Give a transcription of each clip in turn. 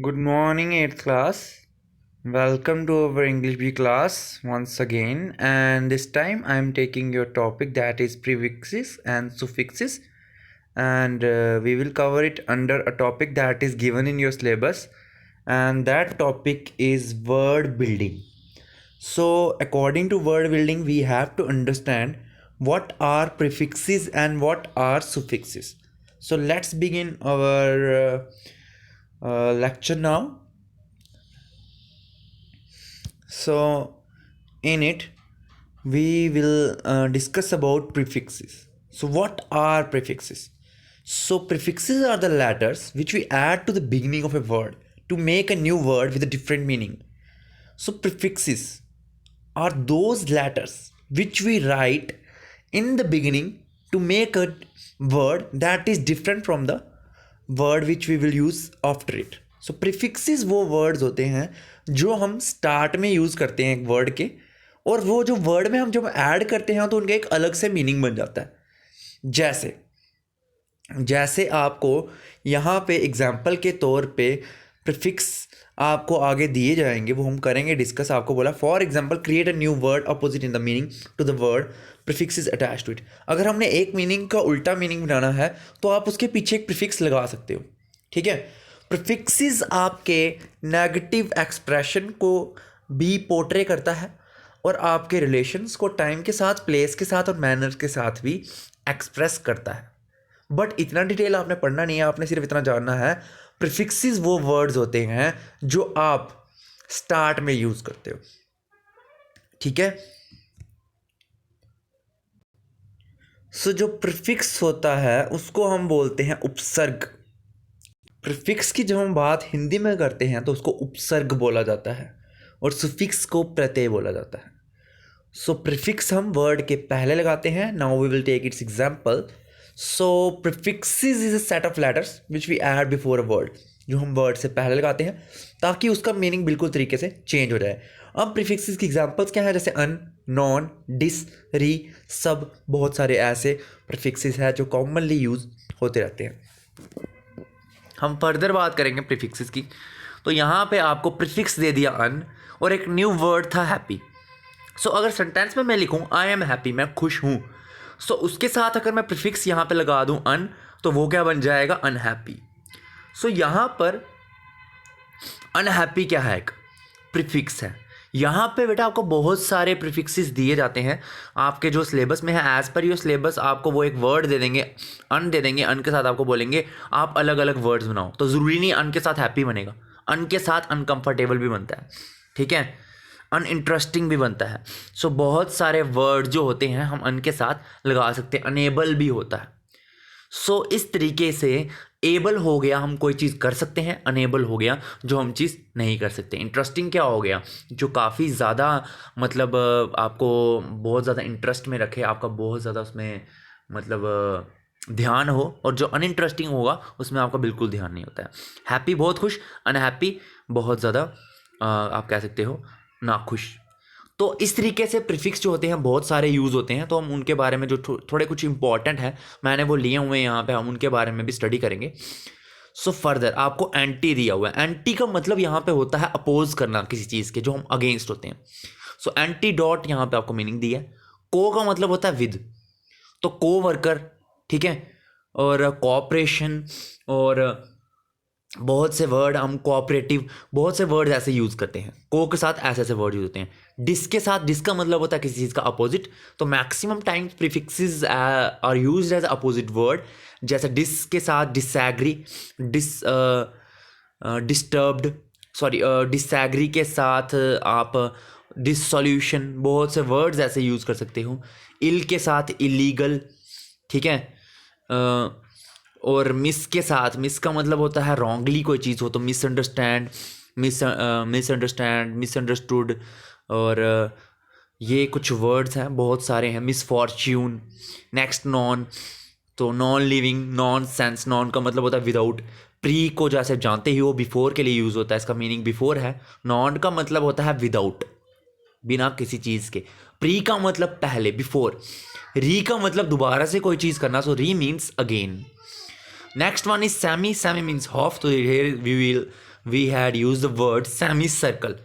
Good morning, 8th class. Welcome to our English B class once again. And this time I am taking your topic that is prefixes and suffixes. And we will cover it under a topic that is given in your syllabus. And that topic is word building. So, according to word building, we have to understand what are prefixes and what are suffixes. So, let's begin our lecture now. So in it we will discuss about prefixes. So what are prefixes? So prefixes are the letters which we add to the beginning of a word to make a new word with a different meaning. So prefixes are those letters which we write in the beginning to make a word that is different from the word which we will use after it. So prefixes वो words होते हैं जो हम start में use करते हैं एक word के, और वो जो वर्ड में हम जब ऐड करते हैं तो उनका एक अलग से मीनिंग बन जाता है. जैसे जैसे आपको यहाँ पे एग्जांपल के तौर पे प्रीफिक्स आपको आगे दिए जाएंगे, वो हम करेंगे डिस्कस. आपको बोला for example create a new word opposite in the meaning to the word prefix attach to it. अगर हमने एक मीनिंग का उल्टा मीनिंग बनाना है तो आप उसके पीछे एक प्रीफिक्स लगा सकते हो. ठीक है. प्रीफिक्सेस आपके नेगेटिव एक्सप्रेशन को भी पोर्ट्रे करता है और आपके रिलेशंस को टाइम के साथ, प्लेस के साथ और मैनर्स के साथ भी एक्सप्रेस करता है. बट इतना डिटेल आपने पढ़ना नहीं है, आपने सिर्फ इतना जानना है प्रीफिक्सेस वो वर्ड्स होते हैं जो आप स्टार्ट में यूज करते हो. ठीक है. सो जो प्रीफिक्स होता है उसको हम बोलते हैं उपसर्ग. प्रीफिक्स की जब हम बात हिंदी में करते हैं तो उसको उपसर्ग बोला जाता है और सुफिक्स को प्रत्यय बोला जाता है. सो प्रीफिक्स हम वर्ड के पहले लगाते हैं. Now we will take its example. So prefixes is a set of letters which we add before a word, जो हम वर्ड से पहले लगाते हैं ताकि उसका मीनिंग बिल्कुल तरीके से चेंज हो जाए. अब प्रीफिक्सेस की एग्जांपल्स क्या है? जैसे अन, नॉन, डिस, री, सब, बहुत सारे ऐसे प्रीफिक्सेस हैं जो कॉमनली यूज होते रहते हैं. हम फर्दर बात करेंगे प्रीफिक्सेस की. तो यहाँ पे आपको प्रीफिक्स दे दिया अन और एक न्यू वर्ड था हैप्पी. सो अगर सेंटेंस में मैं लिखूँ आई एम हैप्पी, मैं खुश हूँ, सो उसके साथ अगर मैं प्रीफिक्स यहाँ पे लगा दूँ अन, तो वो क्या बन जाएगा? अनहैप्पी. सो यहाँ पर अनहैप्पी क्या है? एक प्रीफिक्स है. यहाँ पे बेटा आपको बहुत सारे प्रीफिक्सेस दिए जाते हैं आपके जो सिलेबस में है. एज पर योर सिलेबस आपको वो एक वर्ड दे देंगे, अन दे देंगे, अन के साथ आपको बोलेंगे आप अलग अलग वर्ड्स बनाओ. तो ज़रूरी नहीं अन के साथ हैप्पी बनेगा, अन के साथ अनकंफर्टेबल भी बनता है. ठीक है. अनइंटरेस्टिंग भी बनता है. सो बहुत सारे वर्ड जो होते हैं हम अन के साथ लगा सकते हैं. अनेबल भी होता है. सो इस तरीके से एबल हो गया हम कोई चीज़ कर सकते हैं, अनेबल हो गया जो हम चीज़ नहीं कर सकते. इंटरेस्टिंग क्या हो गया? जो काफ़ी ज़्यादा मतलब आपको बहुत ज़्यादा इंटरेस्ट में रखे, आपका बहुत ज़्यादा उसमें मतलब ध्यान हो. और जो अनइंटरेस्टिंग होगा उसमें आपका बिल्कुल ध्यान नहीं होता है. हैप्पी बहुत खुश, अनहैप्पी बहुत ज़्यादा आप कह सकते हो नाखुश. तो इस तरीके से प्रीफिक्स जो होते हैं बहुत सारे यूज़ होते हैं. तो हम उनके बारे में जो थोड़े कुछ इंपॉर्टेंट है मैंने वो लिए हुए हैं यहाँ पे, हम उनके बारे में भी स्टडी करेंगे. सो फर्दर आपको एंटी दिया हुआ है. एंटी का मतलब यहाँ पे होता है अपोज करना किसी चीज़ के, जो हम अगेंस्ट होते हैं. सो एंटी डॉट यहाँ पे आपको मीनिंग दी है. को का मतलब होता है विद, तो को वर्कर. ठीक है. और कोऑपरेशन और बहुत से वर्ड हम कोऑपरेटिव, बहुत से वर्ड ऐसे यूज़ करते हैं. को के साथ ऐसे ऐसे वर्ड यूज होते हैं. डिस के साथ, डिस का मतलब होता है किसी चीज़ का अपोजिट. तो maximum times prefixes are used as opposite word. जैसे डिस के साथ डिसएग्री, डिस्टर्ब्ड, सॉरी डिसएग्री के साथ आप डिससॉल्यूशन, बहुत से वर्ड्स ऐसे यूज़ कर सकते हो. इल के साथ इलीगल. ठीक है. और मिस के साथ, मिस का मतलब होता है रॉन्गली कोई चीज़ हो, तो मिसअंडरस्टैंड, मिसअंडरस्टैंड, मिसअंडरस्टूड. और ये कुछ वर्ड्स हैं, बहुत सारे हैं. मिसफॉर्च्यून. नेक्स्ट नॉन, तो non living, non sense. Non का मतलब होता है विदाउट. प्री को जैसे जानते ही हो बिफोर के लिए यूज़ होता है, इसका मीनिंग बिफोर है. नॉन का मतलब होता है विदाउट, बिना किसी चीज़ के. प्री का मतलब पहले, बिफोर. री का मतलब दोबारा से कोई चीज़ करना, सो री means again. Next one is semi. Semi means half. So here we we had use the word semi circle.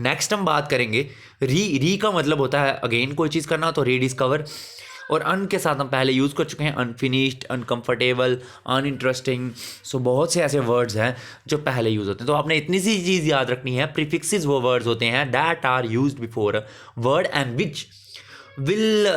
Next हम बात करेंगे री का मतलब होता है अगेन कोई चीज़ करना, तो रीडिस्कवर। और अन के साथ हम पहले यूज़ कर चुके हैं, अनफिनिश्ड, अनकंफर्टेबल, अनइंटरेस्टिंग। सो बहुत से ऐसे वर्ड्स हैं जो पहले यूज़ होते हैं। तो आपने इतनी सी चीज़ याद रखनी है, प्रीफिक्सेस वो वर्ड्स होते हैं that are used before a word and which will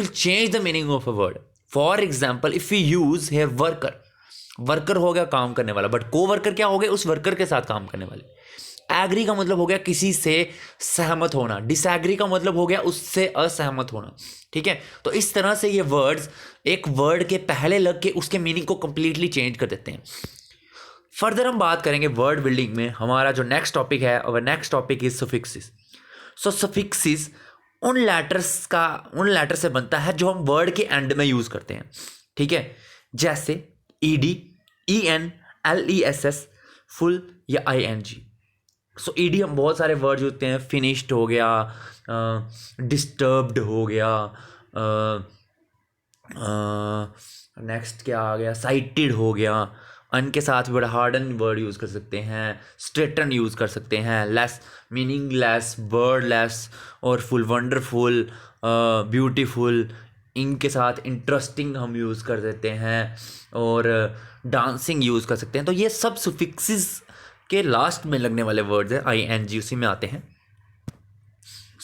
change the meaning of a word. For example if you use है वर्कर, वर्कर हो गया काम करने वाला, बट को वर्कर क्या हो गया, उस वर्कर के साथ काम करने वाले। एग्री का मतलब हो गया किसी से सहमत होना, डिसएग्री का मतलब हो गया उससे असहमत होना। ठीक है, तो इस तरह से ये वर्ड्स एक वर्ड के पहले लग के उसके मीनिंग को कंप्लीटली चेंज कर देते हैं। फर्दर हम बात करेंगे वर्ड बिल्डिंग में। हमारा जो नेक्स्ट टॉपिक है, और next topic is suffixes. So suffixes उन लेटर से बनता है जो हम वर्ड के एंड में यूज करते हैं। ठीक है, जैसे ईडी, EN, LESS, फुल या ING। सो ईडी हम बहुत सारे वर्ड होते हैं, फिनिश्ड हो गया, डिस्टर्ब्ड हो गया, नेक्स्ट क्या आ गया, साइटेड हो गया। अन के साथ बड़ा हार्डन वर्ड यूज़ कर सकते हैं, स्ट्रेटन यूज़ कर सकते हैं, लेस मीनिंगलेस, वर्डलेस और फुल, वंडरफुल, ब्यूटीफुल। इनके साथ इंटरेस्टिंग हम यूज़ कर देते हैं, और डांसिंग यूज़ कर सकते हैं। तो ये सब सुफिक्सेस के लास्ट में लगने वाले वर्ड्स हैं, ING उसी में आते हैं।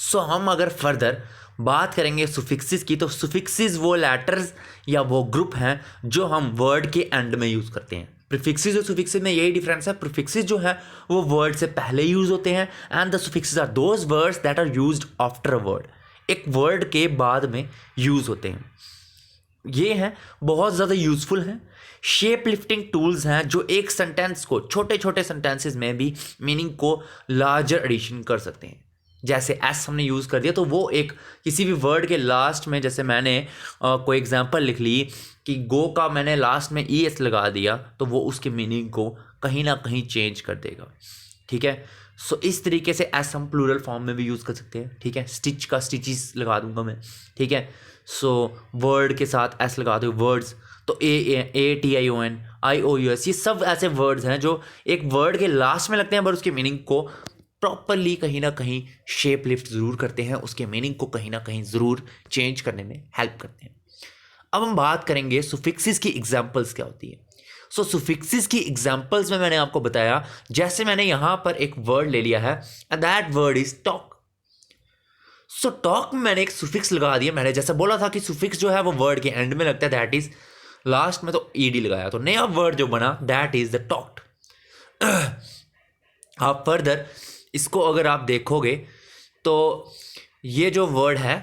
सो हम अगर फर्दर बात करेंगे सुफिक्सेस की, तो सुफिक्सेस वो लेटर्स या वो ग्रुप हैं जो हम वर्ड के एंड में यूज़ करते हैं। प्रीफिक्सेस और सुफिक्सेस में यही डिफरेंस है, प्रीफिक्सेस जो है वो वर्ड से पहले यूज होते हैं, and the suffixes are those words that are used after a word, एक वर्ड के बाद में यूज होते हैं। ये हैं बहुत ज़्यादा यूजफुल हैं, शेप लिफ्टिंग टूल्स हैं जो एक सेंटेंस को, छोटे छोटे सेंटेंसेस में भी मीनिंग को लार्जर एडिशन कर सकते हैं। जैसे एस हमने यूज़ कर दिया, तो वो एक किसी भी वर्ड के लास्ट में, जैसे मैंने कोई एग्जांपल लिख ली कि गो का मैंने लास्ट में ES लगा दिया, तो वो उसके मीनिंग को कहीं ना कहीं चेंज कर देगा। ठीक है, सो इस तरीके से एस हम प्लूरल फॉर्म में भी यूज़ कर सकते हैं। ठीक है, स्टिच का स्टिचेस लगा दूंगा मैं। ठीक है, सो वर्ड के साथ एस लगा दो, वर्ड्स, तो ATION, IOUS, ये सब ऐसे वर्ड्स हैं जो एक वर्ड के लास्ट में लगते हैं, पर उसके मीनिंग को प्रॉपरली कहीं ना कहीं शेप लिफ्ट ज़रूर करते हैं, उसके मीनिंग को कहीं ना कहीं ज़रूर चेंज करने में हेल्प करते हैं। अब हम बात करेंगे सुफिक्सेस की एग्जांपल्स क्या होती है। सो सुफिक्सेस की एग्जांपल्स में मैंने आपको बताया, जैसे मैंने यहाँ पर एक वर्ड ले लिया है, and that word is talk. So talk में मैंने एक सुफिक्स लगा दिया। मैंने जैसा बोला था कि सुफिक्स जो है वो वर्ड के एंड में लगता है, दैट इज लास्ट में तो ED लगाया, तो नया वर्ड जो बना दैट इज द टॉक्ड। आप फर्दर इसको अगर आप देखोगे तो ये जो वर्ड है,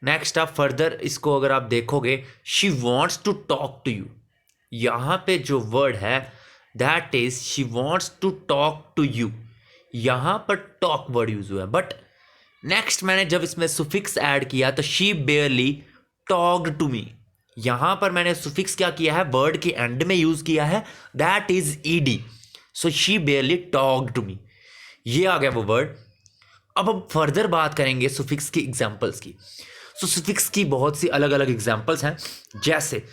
नेक्स्ट आप फर्दर इसको अगर आप देखोगे, she wants to talk to you, यहाँ पे जो वर्ड है that is she wants to talk to you, यहाँ पर टॉक वर्ड यूज हुआ है। बट नेक्स्ट मैंने जब इसमें सुफिक्स ऐड किया तो she barely talked to me, यहाँ पर मैंने सुफिक्स क्या किया है, वर्ड के एंड में यूज किया है, that is ED। So she barely talked to me, ये आ गया वो वर्ड। अब हम फर्दर बात करेंगे सुफिक्स की एग्जांपल्स की। सो सुफिक्स की बहुत सी अलग अलग एग्जांपल्स हैं, जैसे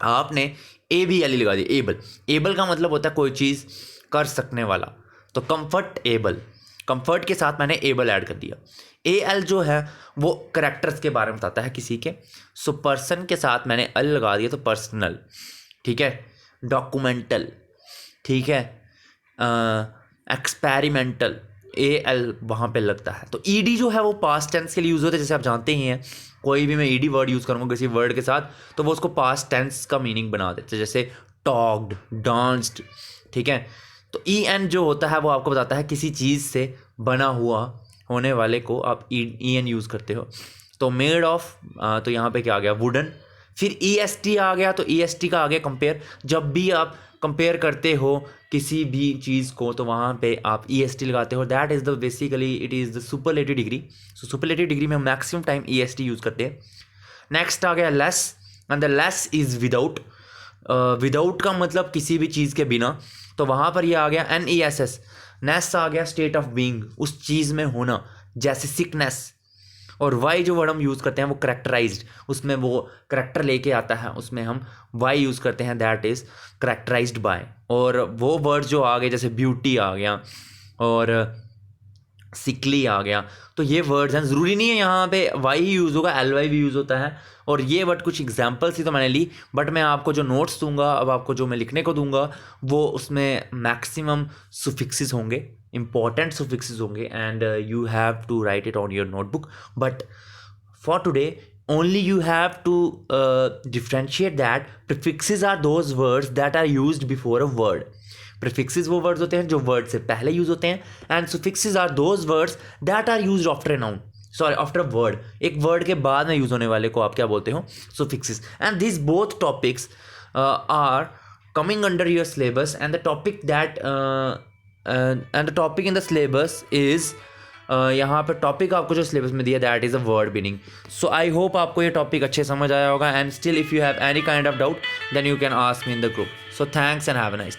आपने ABLE लगा दिया, एबल। एबल का मतलब होता है कोई चीज़ कर सकने वाला, तो कंफर्ट एबल, कंफर्ट के साथ मैंने एबल ऐड कर दिया। AL जो है वो करेक्टर्स के बारे में बताता है किसी के, सो पर्सन के साथ मैंने L लगा दिया, तो पर्सनल। ठीक है, डॉक्यूमेंटल, ठीक है, एक्सपेरिमेंटल, AL वहाँ पे लगता है। तो ED जो है वो पास्ट टेंस के लिए यूज़ होता है, जैसे आप जानते ही हैं, कोई भी मैं ED वर्ड यूज़ करूँगा किसी वर्ड के साथ तो वो उसको पास्ट टेंस का मीनिंग बना देते हैं, जैसे टॉक्ड, डांस्ड। ठीक है, तो EN जो होता है वो आपको बताता है किसी चीज़ से बना हुआ होने वाले को आप EN यूज़ करते हो। तो मेड ऑफ, तो यहाँ पे क्या आ गया, वुडन। फिर EST आ गया, तो EST का आ गया कंपेयर। जब भी आप कंपेयर करते हो किसी भी चीज़ को तो वहाँ पे आप EST लगाते हो, that is the basically it is the superlative degree. So superlative degree में हम मैक्सिमम टाइम EST यूज़ करते हैं। नेक्स्ट आ गया less, and the less is without. Without का मतलब किसी भी चीज़ के बिना, तो वहाँ पर ये आ गया NESS। नेस आ गया स्टेट ऑफ बीइंग, उस चीज़ में होना, जैसे सिकनेस। और वाई जो वर्ड हम यूज़ करते हैं वो करेक्टराइज्ड, उसमें वो करेक्टर लेके आता है, उसमें हम वाई यूज़ करते हैं, दैट इज़ करेक्टराइज्ड बाय। और वो वर्ड जो आ गए जैसे ब्यूटी आ गया और सिकली आ गया, तो ये वर्ड्स हैं, ज़रूरी नहीं है यहाँ पे वाई ही यूज़ होगा, एल वाई भी यूज़ होता है। और ये वर्ड कुछ एग्जाम्पल्स ही तो मैंने ली, बट मैं आपको जो नोट्स दूंगा, अब आपको जो मैं लिखने को दूंगा, वो उसमें मैक्सिमम सुफिक्सेस होंगे, इंपॉर्टेंट सुफिक्सेस होंगे, and you have to write it on your notebook. But for today only you have to differentiate that prefixes are those words that are used before a word. prefixes वो words होते हैं जो word से पहले use होते हैं, and suffixes are those words that are used after a noun, sorry after a word, एक word के बाद में यूज होने वाले को आप क्या बोलते हो, suffixes. And these both topics are coming under your syllabus, and the topic that and the topic in the syllabus is यहाँ पे टॉपिक आपको जो सिलेबस में दिया that is a word meaning. So I hope आपको ये topic अच्छे समझ आया होगा, and still if you have any kind of doubt then you can ask me in the group. So thanks and have a nice day.